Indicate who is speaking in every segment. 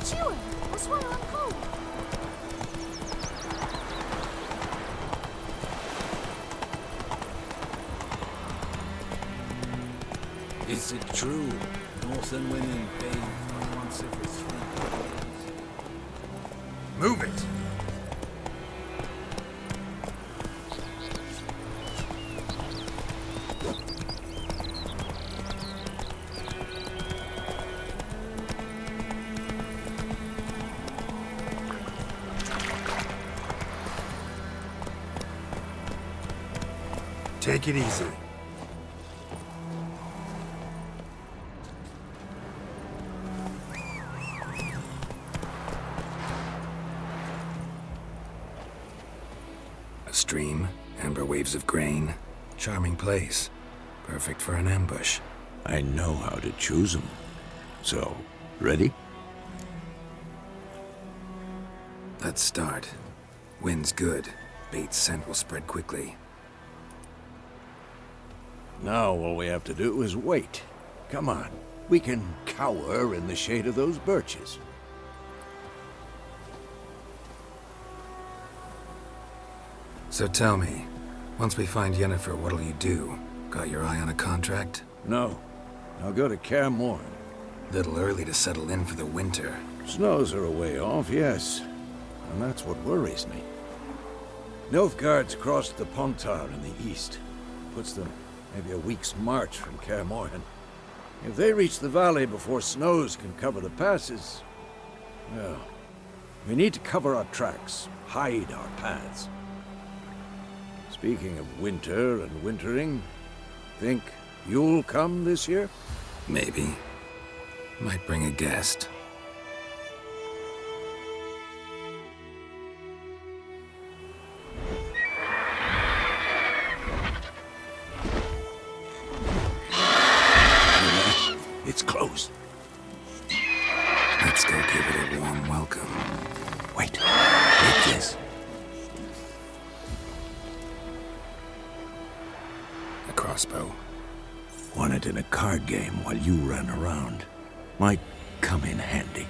Speaker 1: chewing. I swear I'm cold.
Speaker 2: Is it true? Northern women bathe once every 3 days.
Speaker 3: Move it! Take it easy.
Speaker 2: A stream, amber waves of grain. Charming place. Perfect for an ambush.
Speaker 4: I know how to choose them. So, ready?
Speaker 2: Let's start. Wind's good. Bait's scent will spread quickly.
Speaker 4: Now all we have to do is wait. Come on. We can cower in the shade of those birches.
Speaker 2: So tell me, once we find Yennefer, what'll you do? Got your eye on a contract?
Speaker 4: No. I'll go to Kaer Morhen.
Speaker 2: Little early to settle in for the winter.
Speaker 4: Snows are a way off, yes. And that's what worries me. Nilfgaard's crossed the Pontar in the east. Puts them maybe a week's march from Kaer Morhen. If they reach the valley before snows can cover the passes, well, we need to cover our tracks, hide our paths. Speaking of winter and wintering, think you'll come this year?
Speaker 2: Maybe. Might bring a guest.
Speaker 4: It's closed.
Speaker 2: Let's go give it a warm welcome.
Speaker 4: Wait. Take this.
Speaker 2: A crossbow.
Speaker 4: Won it in a card game while you ran around. Might come in handy.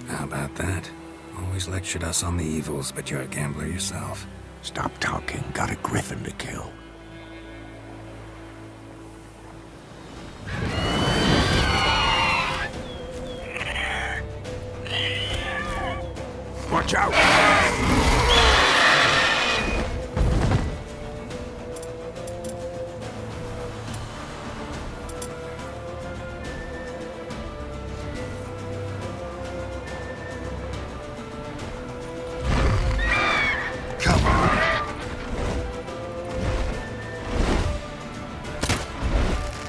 Speaker 2: How about that? Always lectured us on the evils, but you're a gambler yourself.
Speaker 4: Stop talking. Got a griffin to kill. Watch out!
Speaker 3: Come on!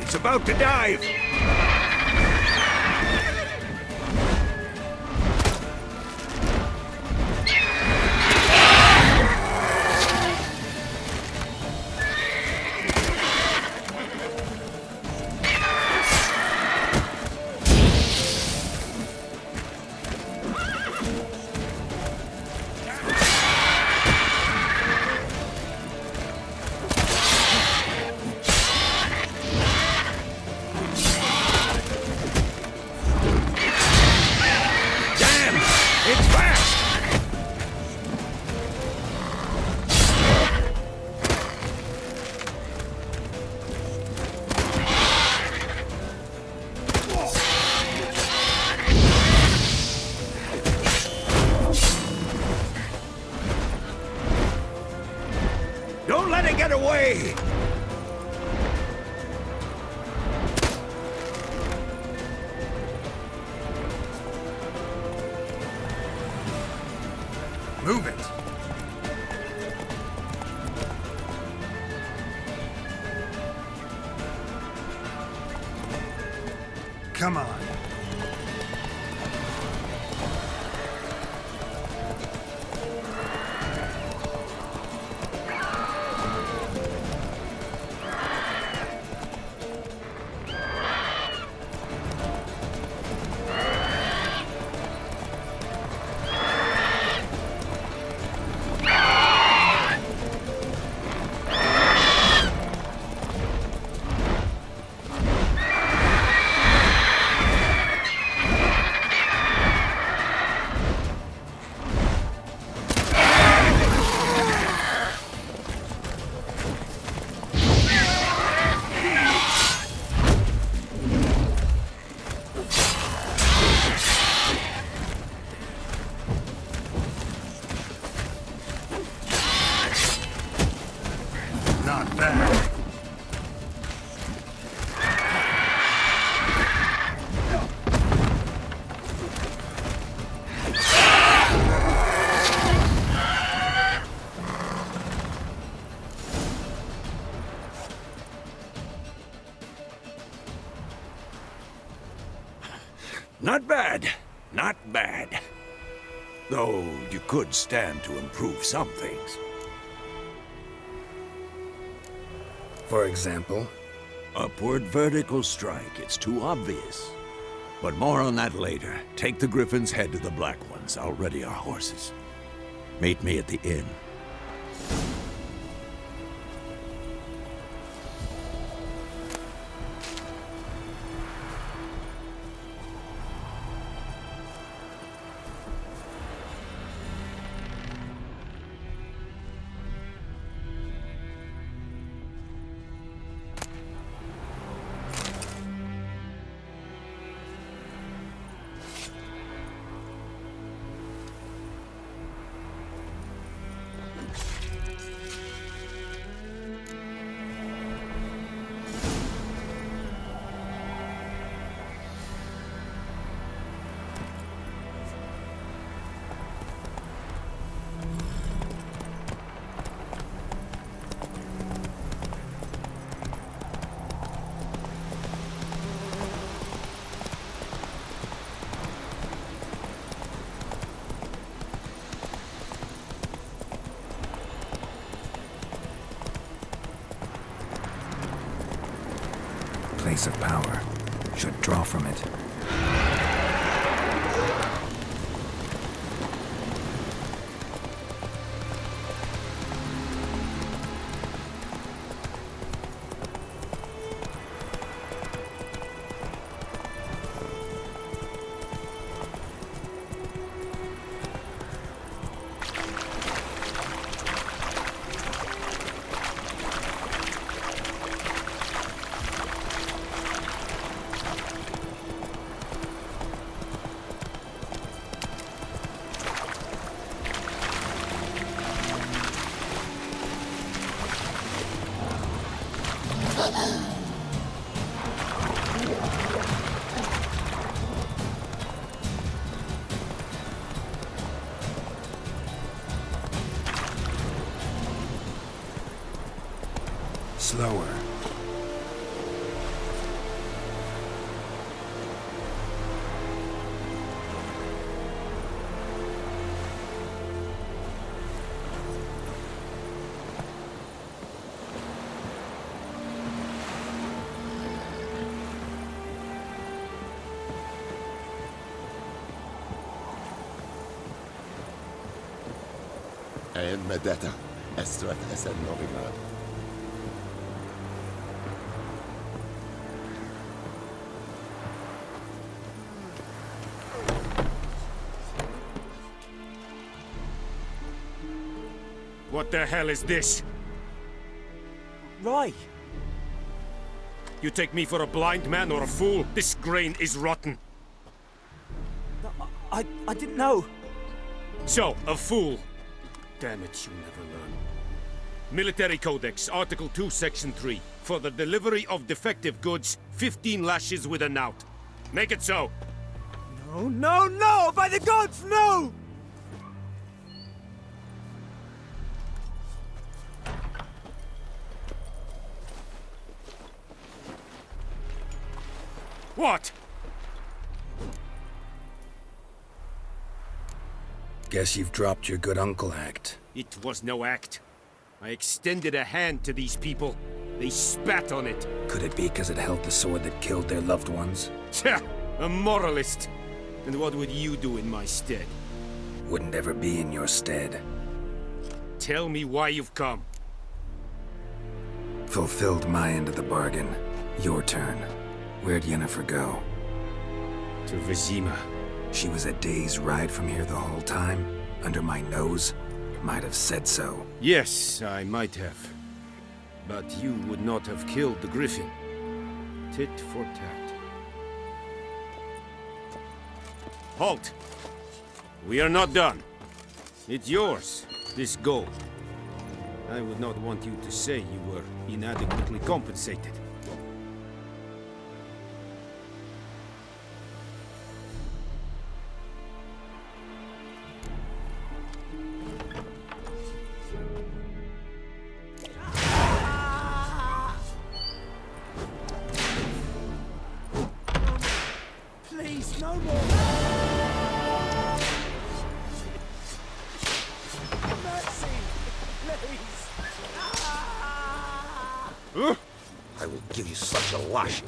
Speaker 4: It's about to dive! Don't let it get away!
Speaker 3: Move it! Come on.
Speaker 4: Not bad. Not bad. Though you could stand to improve some things.
Speaker 2: For example?
Speaker 4: Upward vertical strike. It's too obvious. But more on that later. Take the Griffin's head to the Black Ones. I'll ready our horses. Meet me at the inn.
Speaker 2: Place of power. Should draw from it. Slower.
Speaker 5: En med detta, Estrat SN Novigrad.
Speaker 6: What the hell is this?
Speaker 7: Rye!
Speaker 6: You take me for a blind man or a fool? This grain is rotten.
Speaker 7: I didn't know.
Speaker 6: So, a fool. Damn it, you never learn. Military Codex, Article 2, Section 3. For the delivery of defective goods, 15 lashes with a knout. Make it so.
Speaker 7: No, no, no! By the gods, no!
Speaker 6: What?
Speaker 2: Guess you've dropped your good uncle act.
Speaker 6: It was no act. I extended a hand to these people. They spat on it.
Speaker 2: Could it be because it held the sword that killed their loved ones?
Speaker 6: Tja, a moralist. And what would you do in my stead?
Speaker 2: Wouldn't ever be in your stead.
Speaker 6: Tell me why you've come.
Speaker 2: Fulfilled my end of the bargain. Your turn. Where'd Yennefer go?
Speaker 6: To Vizima.
Speaker 2: She was a day's ride from here the whole time? Under my nose? Might have said so.
Speaker 6: Yes, I might have. But you would not have killed the Griffin. Tit for tat. Halt! We are not done. It's yours, this gold. I would not want you to say you were inadequately compensated.
Speaker 7: Please, no more!
Speaker 4: such a lashing.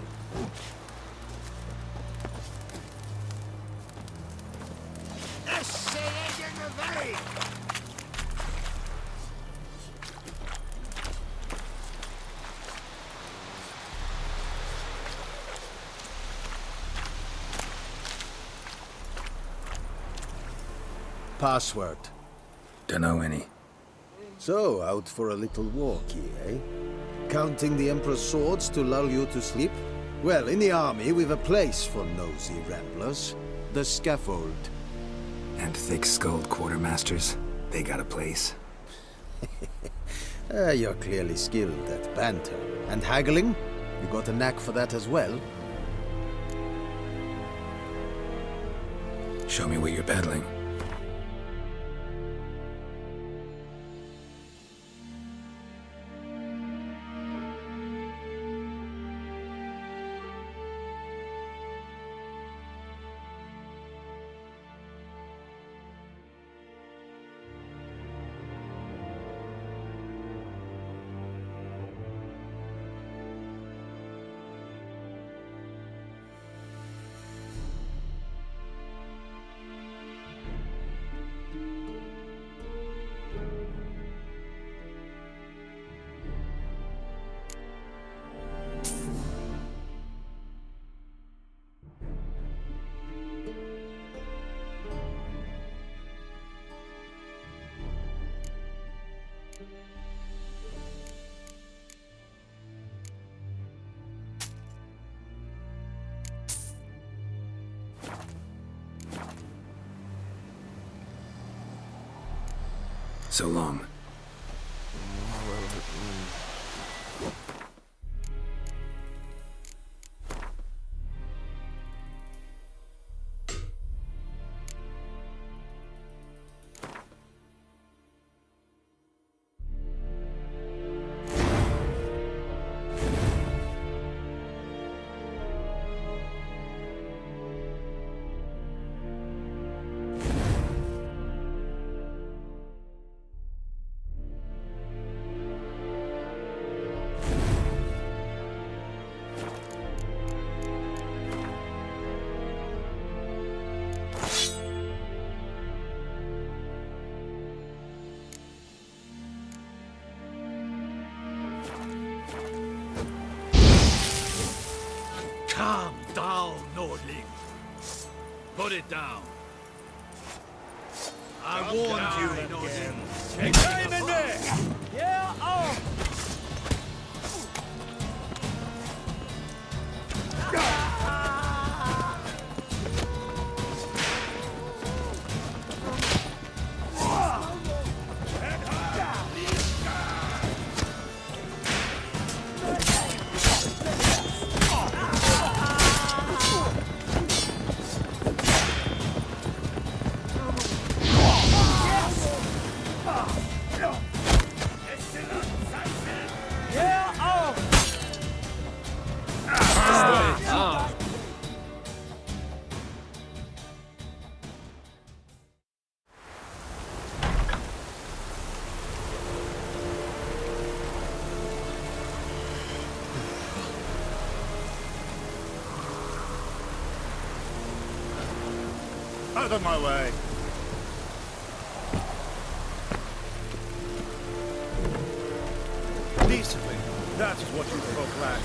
Speaker 8: Password.
Speaker 2: Dunno any.
Speaker 8: So, out for a little walkie, eh? Counting the Emperor's swords to lull you to sleep? Well, in the army, we've a place for nosy ramblers. The scaffold.
Speaker 2: And thick-skulled quartermasters, they got a place.
Speaker 8: You're clearly skilled at banter. And haggling? You got a knack for that as well?
Speaker 2: Show me what you're peddling. So long.
Speaker 9: Calm down, Nordling. Put it down. I warned you, Nordling. Take aim in there!
Speaker 7: Yeah, oh!
Speaker 3: Out of my way. Decently. That is what you folk lack.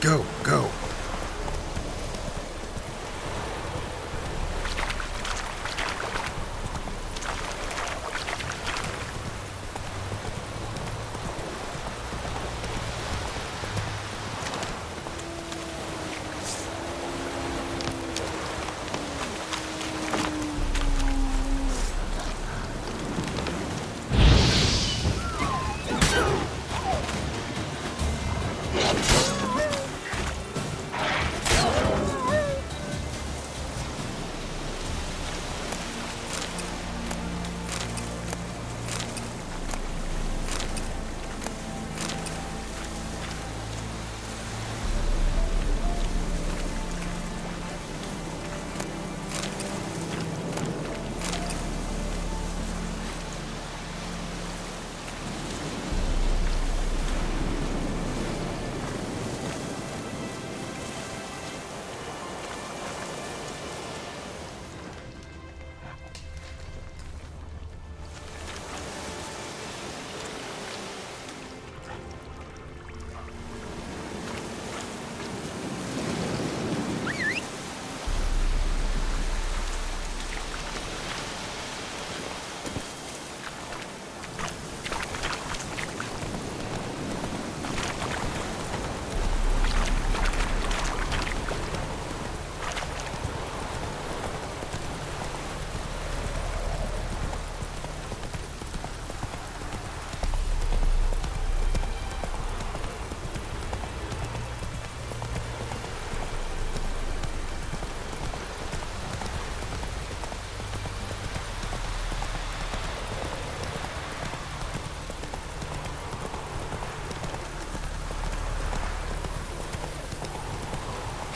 Speaker 3: Go, go.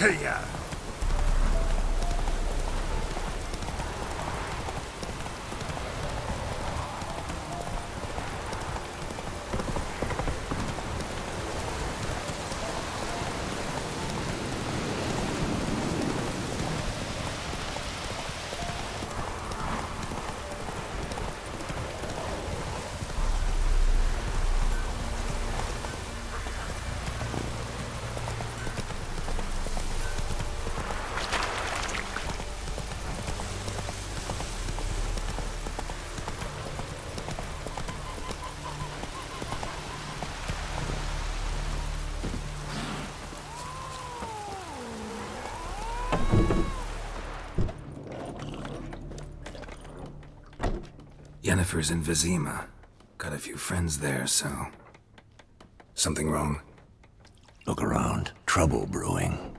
Speaker 3: Hey-ya!
Speaker 2: Yennefer's in Vizima. Got a few friends there, so... Something wrong?
Speaker 4: Look around. Trouble brewing.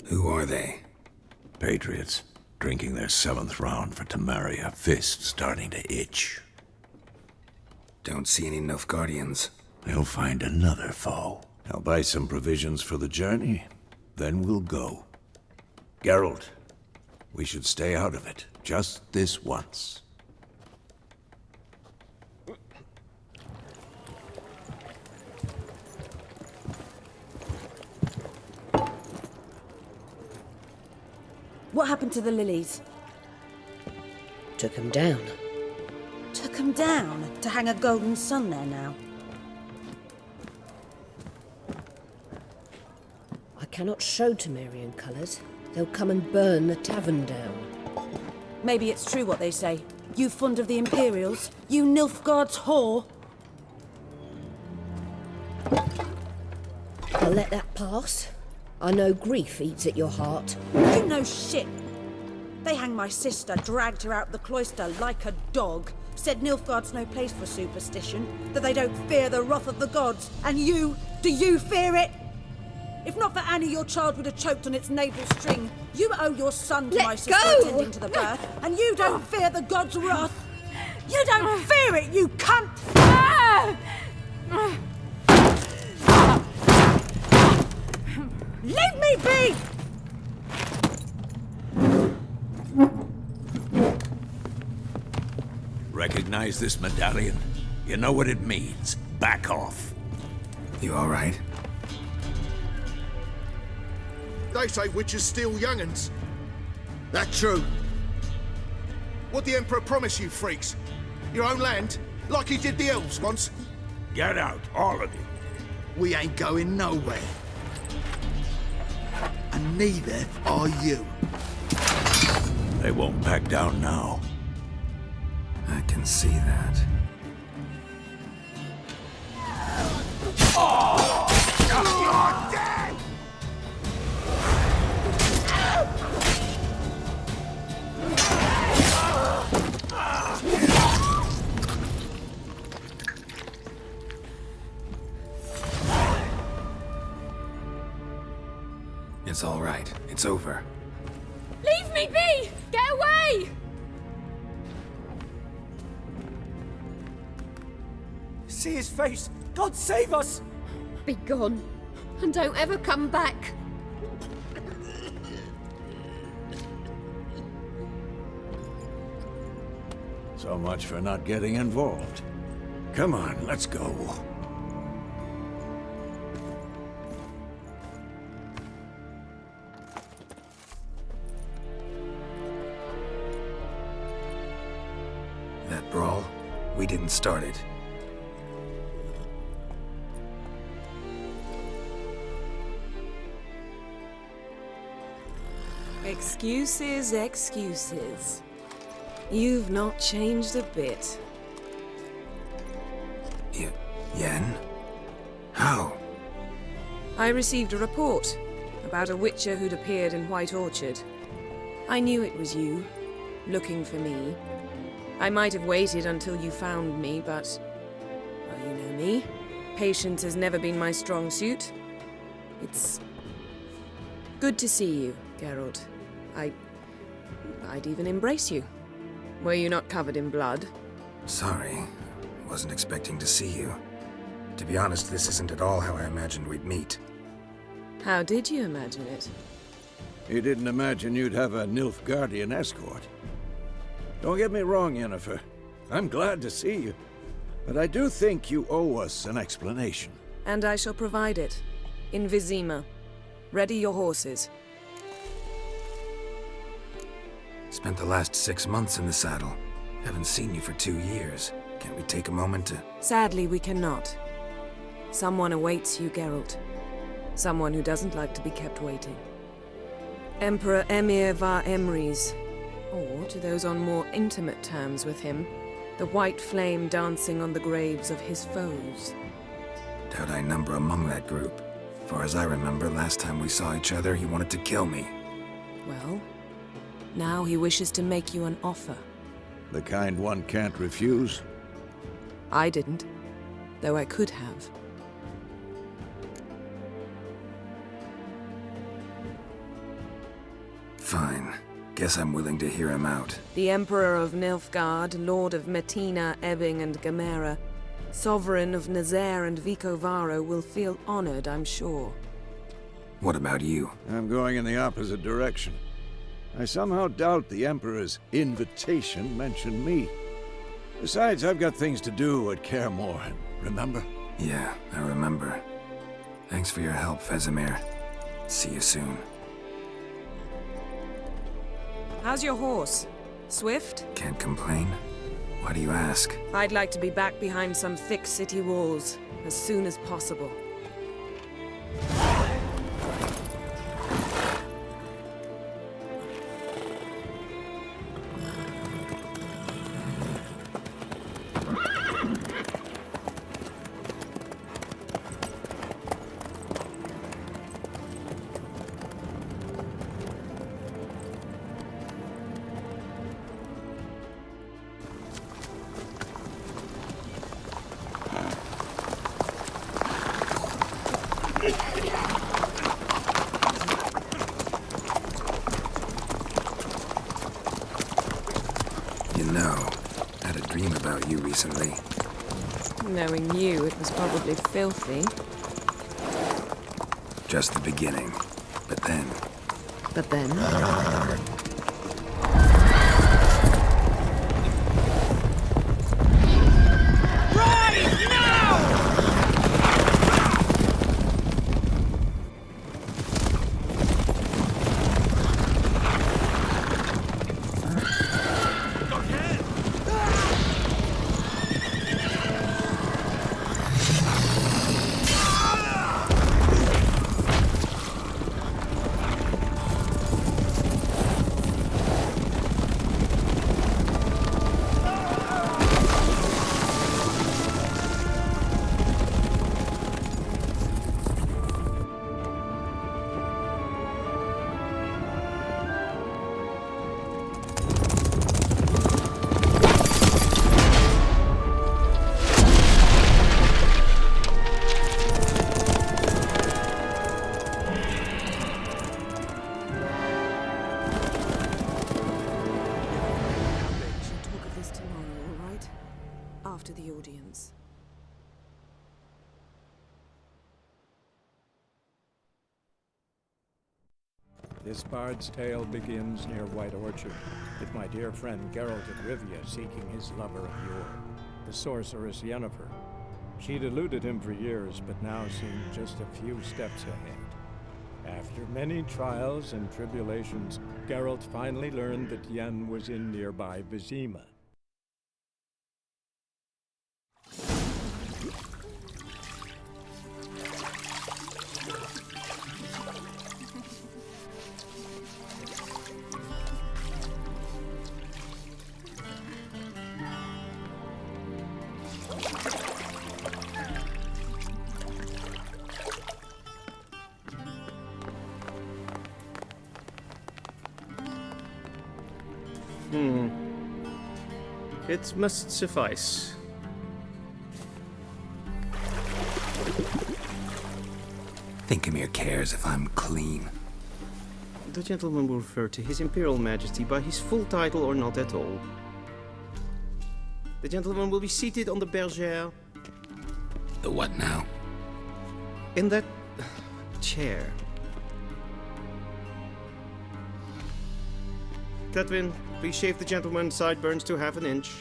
Speaker 2: Who are they?
Speaker 4: Patriots. Drinking their 7th round for Temeria. Fist starting to itch.
Speaker 2: Don't see any Nilfgaardians.
Speaker 4: They'll find another foe. I'll buy some provisions for the journey. Then we'll go. Geralt, we should stay out of it. Just this once.
Speaker 10: What happened to the lilies?
Speaker 11: Took him down.
Speaker 10: Took 'em down to hang a golden sun there now.
Speaker 11: I cannot show Temerian colours. They'll come and burn the tavern down.
Speaker 10: Maybe it's true what they say. You fond of the Imperials? You Nilfgaard's whore?
Speaker 11: I'll let that pass. I know grief eats at your heart.
Speaker 10: You know shit. They hanged my sister, dragged her out the cloister like a dog. Said Nilfgaard's no place for superstition, that they don't fear the wrath of the gods. And you, do you fear it? If not for Annie, your child would have choked on its navel string. You owe your son to my sister attending to the birth, and you don't fear the gods' wrath. You don't fear it, you cunt! Leave me be!
Speaker 4: Recognize this medallion? You know what it means. Back off.
Speaker 2: You all right?
Speaker 12: They say witches steal young'uns. That true? What the Emperor promise you, freaks? Your own land? Like he did the elves once?
Speaker 4: Get out, all of you.
Speaker 12: We ain't going nowhere. And neither are you.
Speaker 4: They won't back down now.
Speaker 2: I can see that.
Speaker 12: You're dead!
Speaker 2: It's all right. It's over.
Speaker 1: Leave me be! Get away!
Speaker 7: See his face! God save us!
Speaker 1: Be gone. And don't ever come back.
Speaker 4: So much for not getting involved. Come on, let's go.
Speaker 2: That brawl, we didn't start it.
Speaker 13: Excuses, excuses. You've not changed a bit.
Speaker 2: Yen? How?
Speaker 13: I received a report about a witcher who'd appeared in White Orchard. I knew it was you, looking for me. I might have waited until you found me, but... well, you know me. Patience has never been my strong suit. It's... good to see you, Geralt. I'd even embrace you. Were you not covered in blood?
Speaker 2: Sorry. Wasn't expecting to see you. To be honest, this isn't at all how I imagined we'd meet.
Speaker 13: How did you imagine it?
Speaker 4: You didn't imagine you'd have a Nilfgaardian escort. Don't get me wrong, Yennefer. I'm glad to see you. But I do think you owe us an explanation.
Speaker 13: And I shall provide it. In Vizima. Ready your horses.
Speaker 2: Spent the last 6 months in the saddle. Haven't seen you for 2 years. Can't we take a moment to...
Speaker 13: Sadly, we cannot. Someone awaits you, Geralt. Someone who doesn't like to be kept waiting. Emperor Emhyr var Emreis. Or, to those on more intimate terms with him, the white flame dancing on the graves of his foes.
Speaker 2: Doubt I number among that group. Far as I remember, last time we saw each other, he wanted to kill me.
Speaker 13: Well, now he wishes to make you an offer.
Speaker 4: The kind one can't refuse?
Speaker 13: I didn't, though I could have.
Speaker 2: Fine. Guess I'm willing to hear him out.
Speaker 13: The Emperor of Nilfgaard, Lord of Metina, Ebbing and Gamera, Sovereign of Nazaire and Vicovaro will feel honored, I'm sure.
Speaker 2: What about you?
Speaker 4: I'm going in the opposite direction. I somehow doubt the Emperor's invitation mentioned me. Besides, I've got things to do at Kaer Morhen, remember?
Speaker 2: Yeah, I remember. Thanks for your help, Vesemir. See you soon.
Speaker 13: How's your horse? Swift?
Speaker 2: Can't complain. Why do you ask?
Speaker 13: I'd like to be back behind some thick city walls as soon as possible.
Speaker 2: You know, I had a dream about you recently.
Speaker 13: Knowing you, it was probably filthy.
Speaker 2: Just the beginning. But then...
Speaker 13: But then?
Speaker 14: This bard's tale begins near White Orchard, with my dear friend Geralt of Rivia seeking his lover of yore, the sorceress Yennefer. She'd eluded him for years, but now seemed just a few steps ahead. After many trials and tribulations, Geralt finally learned that Yen was in nearby Vizima.
Speaker 15: It must suffice.
Speaker 2: Thinkamere cares if I'm clean.
Speaker 15: The gentleman will refer to His Imperial Majesty by his full title or not at all. The gentleman will be seated on the bergère.
Speaker 2: The what now?
Speaker 15: In that chair. Cletwin, please shave the gentleman's sideburns to ½ inch.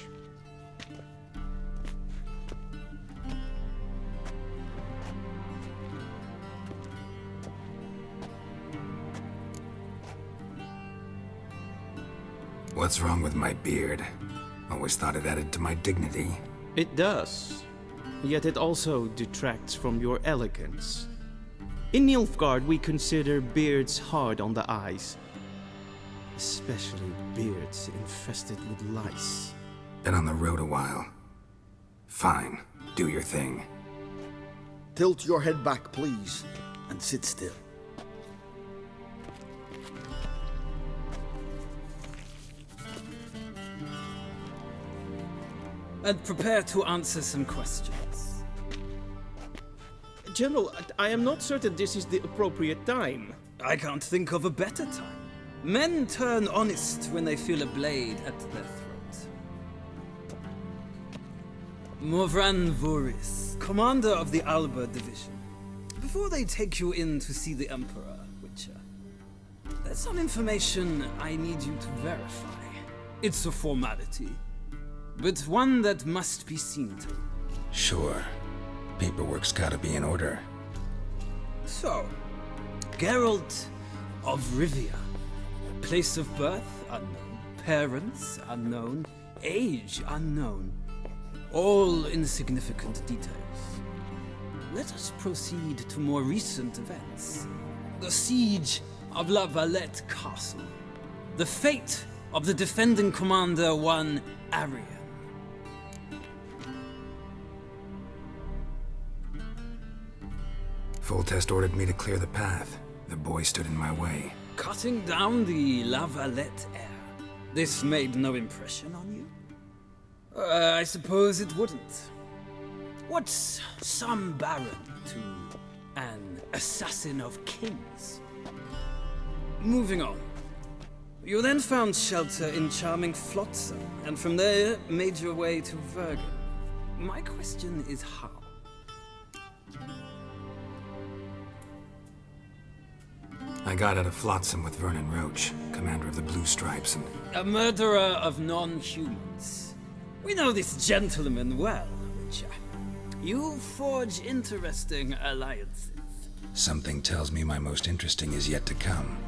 Speaker 2: What's wrong with my beard? Always thought it added to my dignity.
Speaker 15: It does. Yet it also detracts from your elegance. In Nilfgaard, we consider beards hard on the eyes. Especially beards infested with lice.
Speaker 2: Been on the road a while. Fine, do your thing.
Speaker 12: Tilt your head back, please, and sit still.
Speaker 16: And prepare to answer some questions.
Speaker 15: General, I am not certain this is the appropriate time.
Speaker 16: I can't think of a better time. Men turn honest when they feel a blade at their throat. Morvran Voorhis, commander of the Alba Division. Before they take you in to see the Emperor, Witcher, there's some information I need you to verify. It's a formality, but one that must be seen to.
Speaker 2: Sure. Paperwork's gotta be in order.
Speaker 16: So, Geralt of Rivia. Place of birth unknown, parents unknown, age unknown. All insignificant details. Let us proceed to more recent events. The siege of La Valette Castle. The fate of the defending commander, one Arian.
Speaker 2: Foltest ordered me to clear the path. The boy stood in my way.
Speaker 16: Cutting down the La Valette heir. This made no impression on you? I suppose it wouldn't. What's some baron to an assassin of kings? Moving on. You then found shelter in charming Flotsam, and from there made your way to Vergen. My question is how?
Speaker 2: I got out of Flotsam with Vernon Roach, commander of the Blue Stripes, and...
Speaker 16: A murderer of non-humans. We know this gentleman well, Witcher. You forge interesting alliances.
Speaker 2: Something tells me my most interesting is yet to come.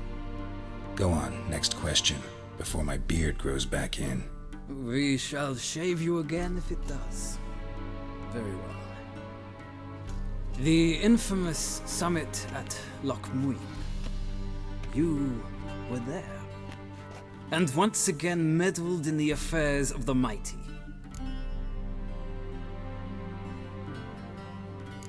Speaker 2: Go on, next question, before my beard grows back in.
Speaker 16: We shall shave you again if it does. Very well. The infamous summit at Loch Muin. You were there. And once again meddled in the affairs of the mighty.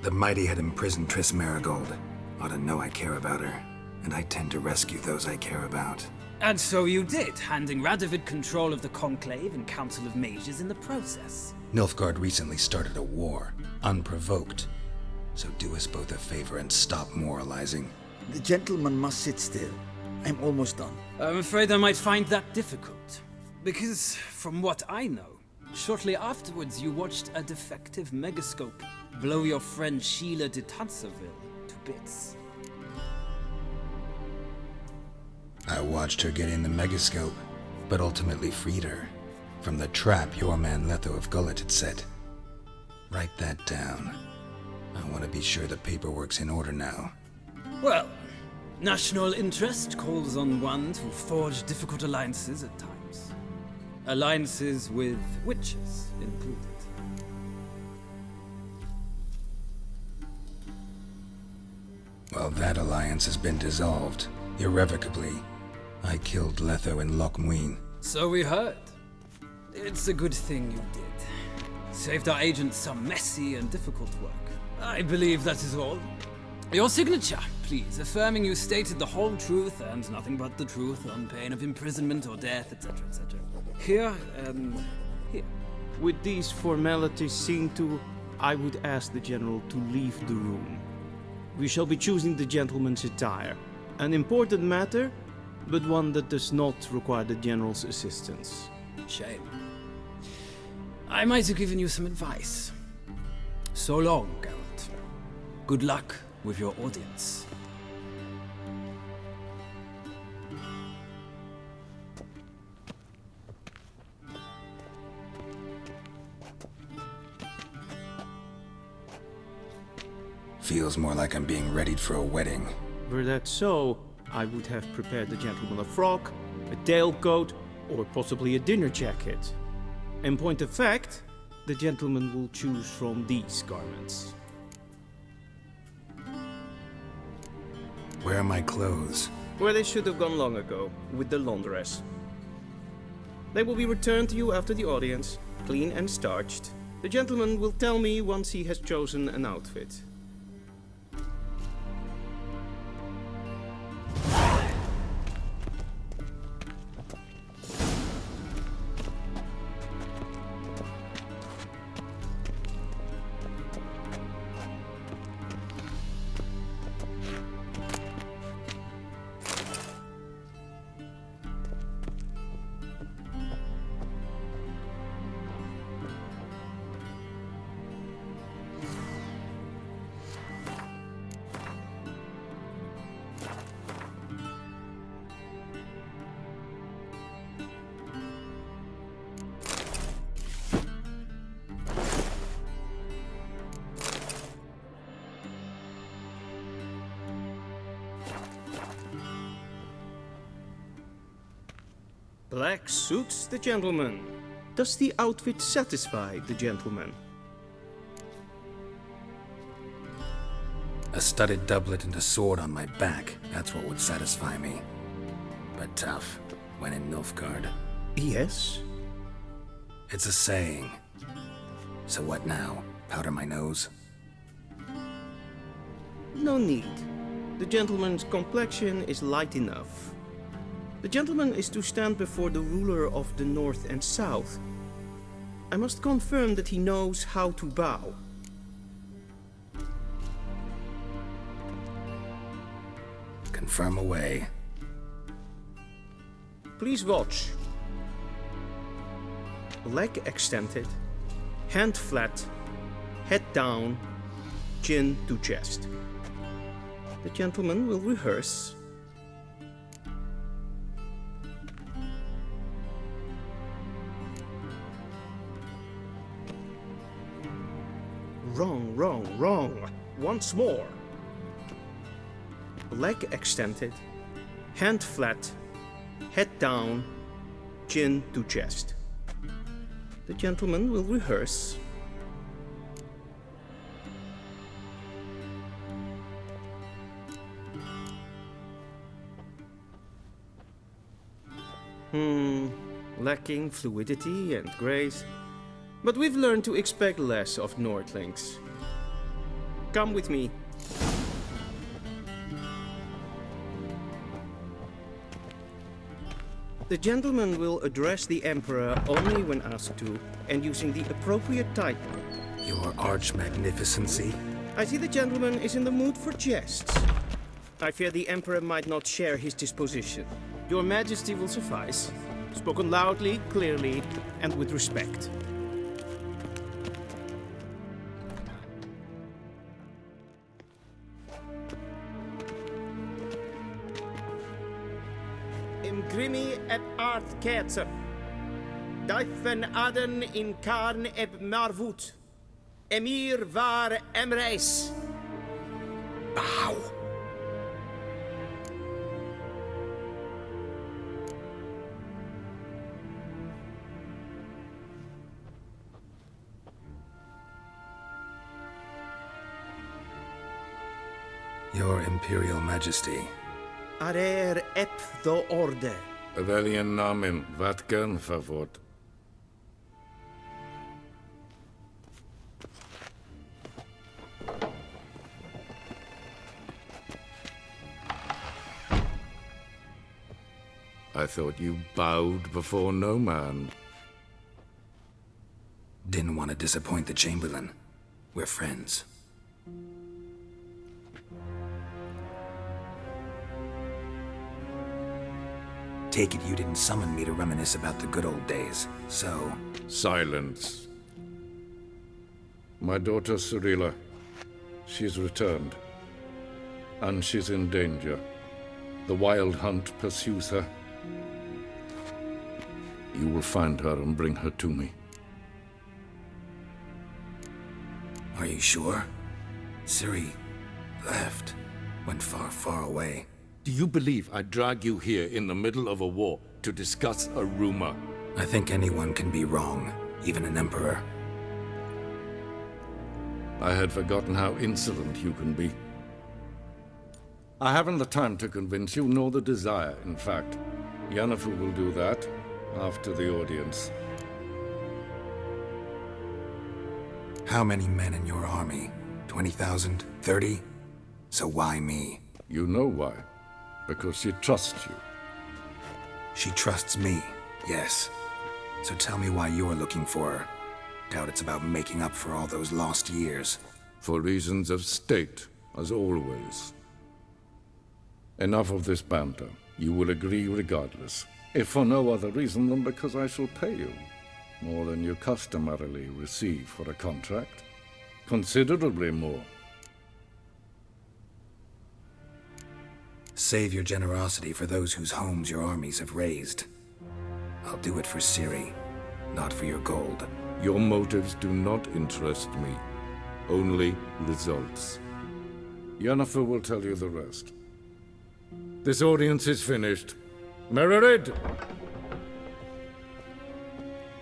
Speaker 2: The mighty had imprisoned Triss Merigold. Ought to know I care about her, and I tend to rescue those I care about.
Speaker 16: And so you did, handing Radovid control of the Conclave and Council of Mages in the process.
Speaker 2: Nilfgaard recently started a war, unprovoked. So do us both a favor and stop moralizing.
Speaker 12: The gentleman must sit still. I'm almost done.
Speaker 16: I'm afraid I might find that difficult. Because, from what I know, shortly afterwards you watched a defective megascope blow your friend Sheila de Tanserville to bits.
Speaker 2: I watched her get in the megascope, but ultimately freed her from the trap your man Letho of Gullet had set. Write that down. I want to be sure the paperwork's in order now.
Speaker 16: Well, national interest calls on one to forge difficult alliances at times. Alliances with witches included.
Speaker 2: Well, that alliance has been dissolved, irrevocably. I killed Letho and Loch Muin.
Speaker 16: So we heard. It's a good thing you did. Saved our agents some messy and difficult work. I believe that is all. Your signature, please, affirming you stated the whole truth and nothing but the truth on pain of imprisonment or death, etc., etc. Here and here.
Speaker 15: With these formalities seen to, I would ask the General to leave the room. We shall be choosing the gentleman's attire. An important matter, but one that does not require the General's assistance.
Speaker 16: Shame. I might have given you some advice. So long, Geralt. Good luck with your audience.
Speaker 2: Feels more like I'm being readied for a wedding.
Speaker 15: Were that so, I would have prepared the gentleman a frock, a tailcoat, or possibly a dinner jacket. In point of fact, the gentleman will choose from these garments.
Speaker 2: Where are my clothes?
Speaker 15: Where they should have gone long ago, with the laundress. They will be returned to you after the audience, clean and starched. The gentleman will tell me once he has chosen an outfit. Black suits the gentleman. Does the outfit satisfy the gentleman?
Speaker 2: A studded doublet and a sword on my back, that's what would satisfy me. But tough, when in Nilfgaard.
Speaker 15: Yes?
Speaker 2: It's a saying. So what now? Powder my nose?
Speaker 15: No need. The gentleman's complexion is light enough. The gentleman is to stand before the ruler of the North and South. I must confirm that he knows how to bow.
Speaker 2: Confirm away.
Speaker 15: Please watch. Leg extended, hand flat, head down, chin to chest. The gentleman will rehearse. Wrong, wrong, wrong. Once more. Leg extended, hand flat, head down, chin to chest. The gentleman will rehearse. Lacking fluidity and grace. But we've learned to expect less of Nordlings. Come with me. The gentleman will address the Emperor only when asked to, and using the appropriate title.
Speaker 2: Your Arch-Magnificency?
Speaker 15: I see the gentleman is in the mood for jests. I fear the Emperor might not share his disposition. Your Majesty will suffice. Spoken loudly, clearly, and with respect. grimi eb art ketzer. Daifen aden in karn eb marvut. Emir var emreis.
Speaker 2: Bow. Your Imperial Majesty.
Speaker 15: Arer ep do orde.
Speaker 3: Weljen namen, wat kan favort? I thought you bowed before no man.
Speaker 2: Didn't want to disappoint the Chamberlain. We're friends. Take it you didn't summon me to reminisce about the good old days, so...
Speaker 3: Silence. My daughter Cirilla, she's returned. And she's in danger. The Wild Hunt pursues her. You will find her and bring her to me.
Speaker 2: Are you sure? Ciri left. Went far, far away.
Speaker 3: Do you believe I'd drag you here in the middle of a war to discuss a rumor?
Speaker 2: I think anyone can be wrong, even an emperor.
Speaker 3: I had forgotten how insolent you can be. I haven't the time to convince you, nor the desire, in fact. Yennefer will do that after the audience.
Speaker 2: How many men in your army? 20,000? 30? So why me?
Speaker 3: You know why. Because she trusts you.
Speaker 2: She trusts me, yes. So tell me why you're looking for her. Doubt it's about making up for all those lost years.
Speaker 3: For reasons of state, as always. Enough of this banter. You will agree regardless. If for no other reason than because I shall pay you. More than you customarily receive for a contract. Considerably more.
Speaker 2: Save your generosity for those whose homes your armies have razed. I'll do it for Ciri, not for your gold.
Speaker 3: Your motives do not interest me. Only results. Yennefer will tell you the rest. This audience is finished. Mererid!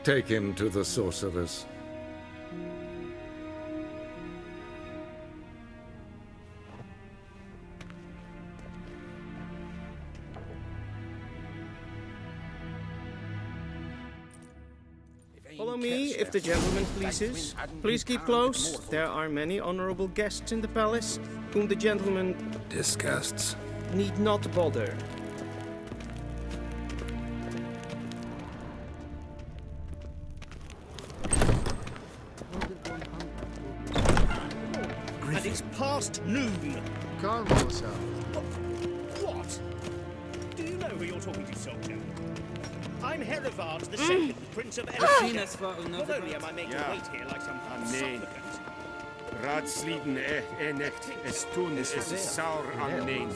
Speaker 3: Take him to the sorceress.
Speaker 15: Follow me, if the gentleman pleases. Please keep close. There are many honorable guests in the palace, whom the gentleman...
Speaker 2: disgusts.
Speaker 15: ...need not bother.
Speaker 6: And it's past noon.
Speaker 12: Calm yourself.
Speaker 6: What? Do you know who you're talking to, soldier? I'm Herivard, the second Prince of Elfsina. Not only am I making wait here like some supplicant. Raadsliden echt es tun es saur an nein.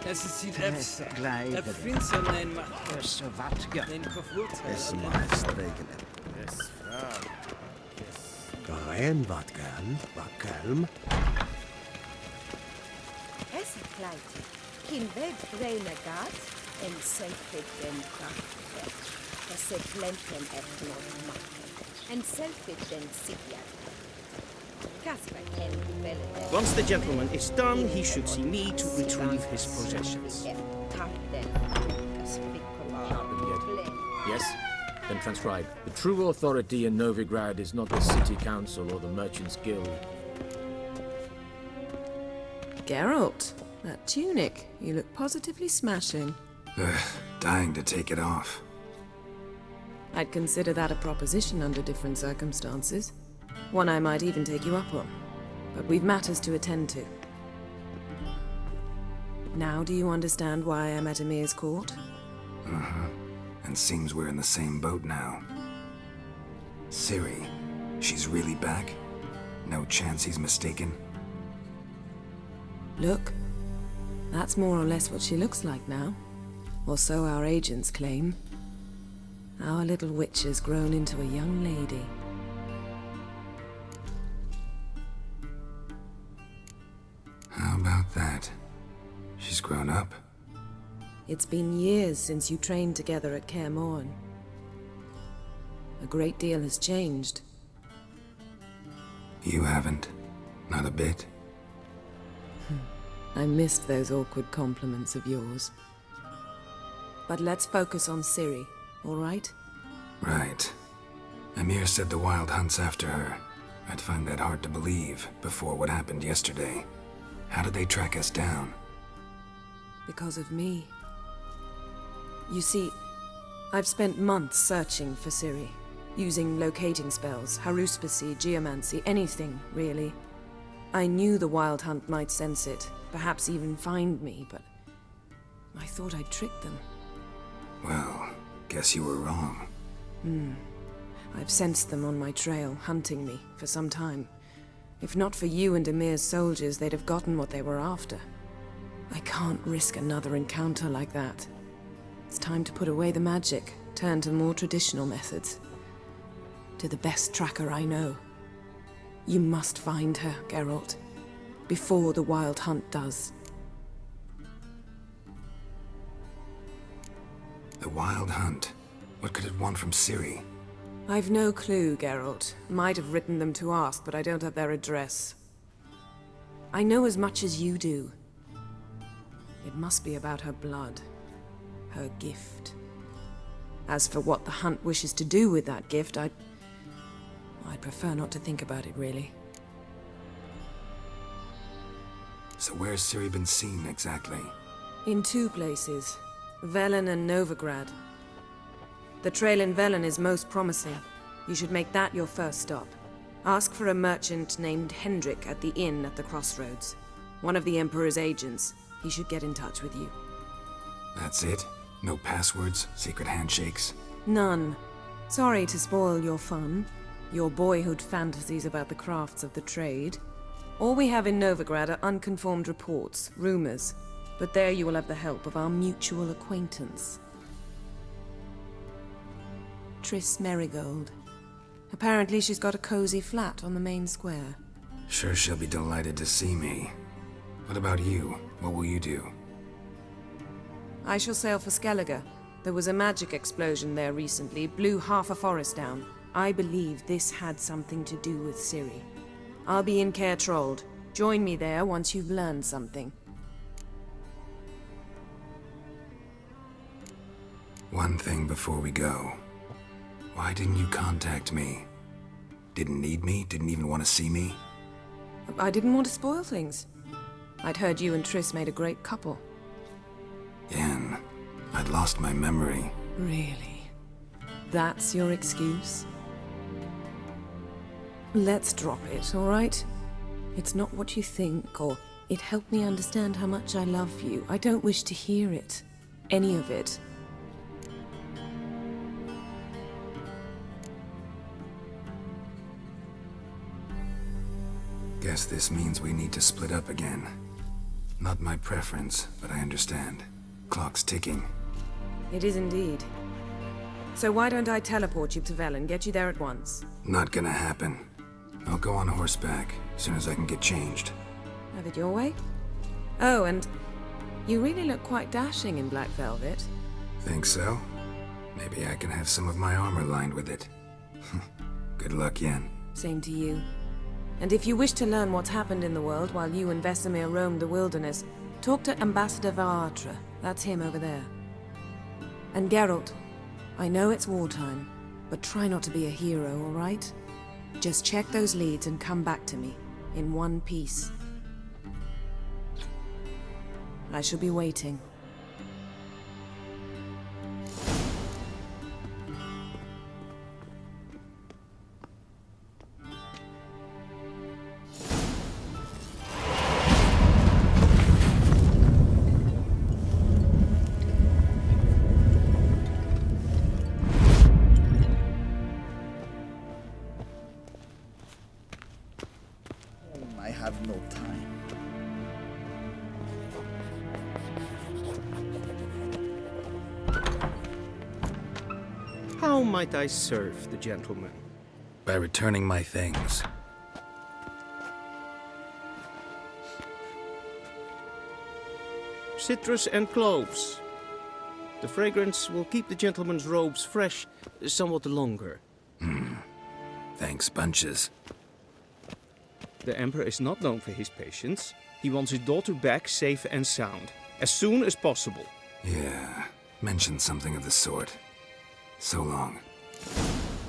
Speaker 16: Es ziet er finster nein macht.
Speaker 7: Es watge.
Speaker 16: Nein verflucht.
Speaker 8: Es meist regenen.
Speaker 6: Es
Speaker 8: Rein wat gern, wat kelm.
Speaker 11: Es kleid. In weg brene gat, en selfit den kracht. Es se blenten etnot maken. En selfit den sigja.
Speaker 15: Once the gentleman is done, he should see me to retrieve his possessions.
Speaker 17: Yes? Then transcribe. The true authority in Novigrad is not the city council or the merchants' guild.
Speaker 13: Geralt, that tunic. You look positively smashing.
Speaker 2: Dying to take it off.
Speaker 13: I'd consider that a proposition under different circumstances. One I might even take you up on. But we've matters to attend to. Now do you understand why I'm at Emir's court?
Speaker 2: Uh-huh. And seems we're in the same boat now. Ciri, she's really back? No chance he's mistaken?
Speaker 13: Look, that's more or less what she looks like now. Or so our agents claim. Our little witch has grown into a young lady.
Speaker 2: How about that? She's grown up?
Speaker 13: It's been years since you trained together at Kaer Morhen. A great deal has changed.
Speaker 2: You haven't. Not a bit.
Speaker 13: I missed those awkward compliments of yours. But let's focus on Ciri, all right?
Speaker 2: Right. Emir said the Wild Hunt's after her. I'd find that hard to believe before what happened yesterday. How did they track us down?
Speaker 13: Because of me. You see, I've spent months searching for Ciri, using locating spells, haruspicy, geomancy, anything, really. I knew the Wild Hunt might sense it, perhaps even find me, but I thought I'd tricked them.
Speaker 2: Well, guess you were wrong.
Speaker 13: I've sensed them on my trail, hunting me, for some time. If not for you and Emir's soldiers, they'd have gotten what they were after. I can't risk another encounter like that. It's time to put away the magic, turn to more traditional methods. To the best tracker I know. You must find her, Geralt, before the Wild Hunt does.
Speaker 2: The Wild Hunt? What could it want from Ciri?
Speaker 13: I've no clue, Geralt. Might have written them to ask, but I don't have their address. I know as much as you do. It must be about her blood. Her gift. As for what the Hunt wishes to do with that gift, I'd prefer not to think about it, really.
Speaker 2: So where's Ciri been seen, exactly?
Speaker 13: In two places. Velen and Novigrad. The trail in Velen is most promising. You should make that your first stop. Ask for a merchant named Hendrik at the inn at the crossroads. One of the Emperor's agents. He should get in touch with you.
Speaker 2: That's it? No passwords? Secret handshakes?
Speaker 13: None. Sorry to spoil your fun. Your boyhood fantasies about the crafts of the trade. All we have in Novigrad are unconfirmed reports, rumors. But there you will have the help of our mutual acquaintance. Triss Merigold. Apparently she's got a cozy flat on the main square.
Speaker 2: Sure she'll be delighted to see me. What about you? What will you do?
Speaker 13: I shall sail for Skellige. There was a magic explosion there recently, blew half a forest down. I believe this had something to do with Ciri. I'll be in Caer Trolde. Join me there once you've learned something.
Speaker 2: One thing before we go. Why didn't you contact me? Didn't need me? Didn't even want to see me?
Speaker 13: I didn't want to spoil things. I'd heard you and Triss made a great couple.
Speaker 2: Yen, I'd lost my memory.
Speaker 13: Really? That's your excuse? Let's drop it, all right? It's not what you think, or it helped me understand how much I love you. I don't wish to hear it. Any of it.
Speaker 2: Guess this means we need to split up again. Not my preference, but I understand. Clock's ticking.
Speaker 13: It is indeed. So why don't I teleport you to Velen, get you there at once?
Speaker 2: Not gonna happen. I'll go on horseback, as soon as I can get changed.
Speaker 13: Have it your way? Oh, and you really look quite dashing in black velvet.
Speaker 2: Think so? Maybe I can have some of my armor lined with it. Good luck, Yen.
Speaker 13: Same to you. And if you wish to learn what's happened in the world while you and Vesemir roamed the wilderness, talk to Ambassador Varatra. That's him over there. And Geralt, I know it's wartime, but try not to be a hero, all right? Just check those leads and come back to me, in one piece. I shall be waiting.
Speaker 18: I have no time.
Speaker 15: How might I serve the gentleman?
Speaker 2: By returning my things.
Speaker 15: Citrus and cloves. The fragrance will keep the gentleman's robes fresh somewhat longer.
Speaker 2: Thanks, bunches.
Speaker 15: The Emperor is not known for his patience. He wants his daughter back safe and sound, as soon as possible.
Speaker 2: Yeah, mentioned something of the sort. So long.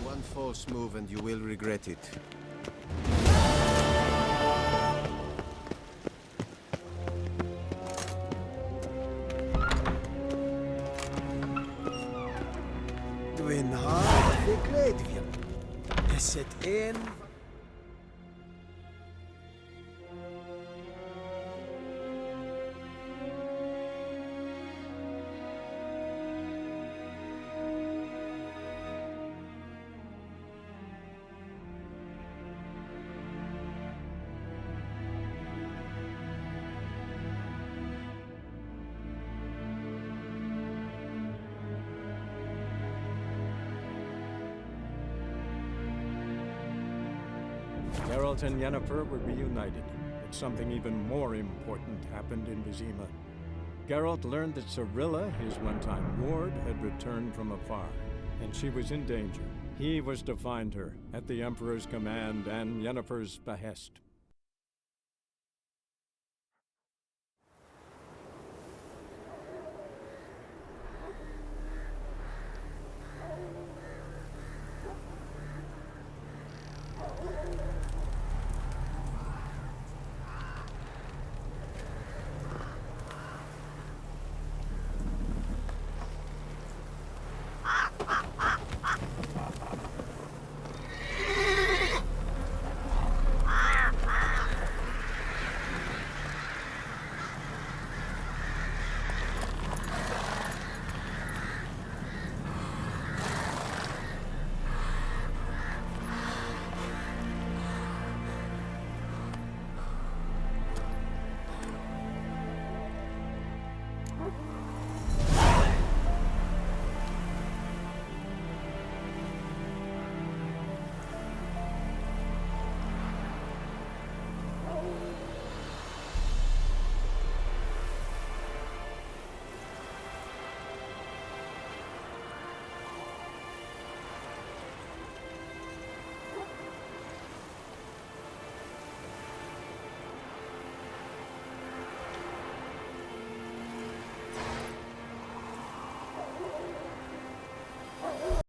Speaker 8: One false move and you will regret it.
Speaker 7: When hard Vegledvium. Set in.
Speaker 14: Geralt and Yennefer were reunited, but something even more important happened in Vizima. Geralt learned that Cirilla, his one-time ward, had returned from afar, and she was in danger. He was to find her, at the Emperor's command and Yennefer's behest.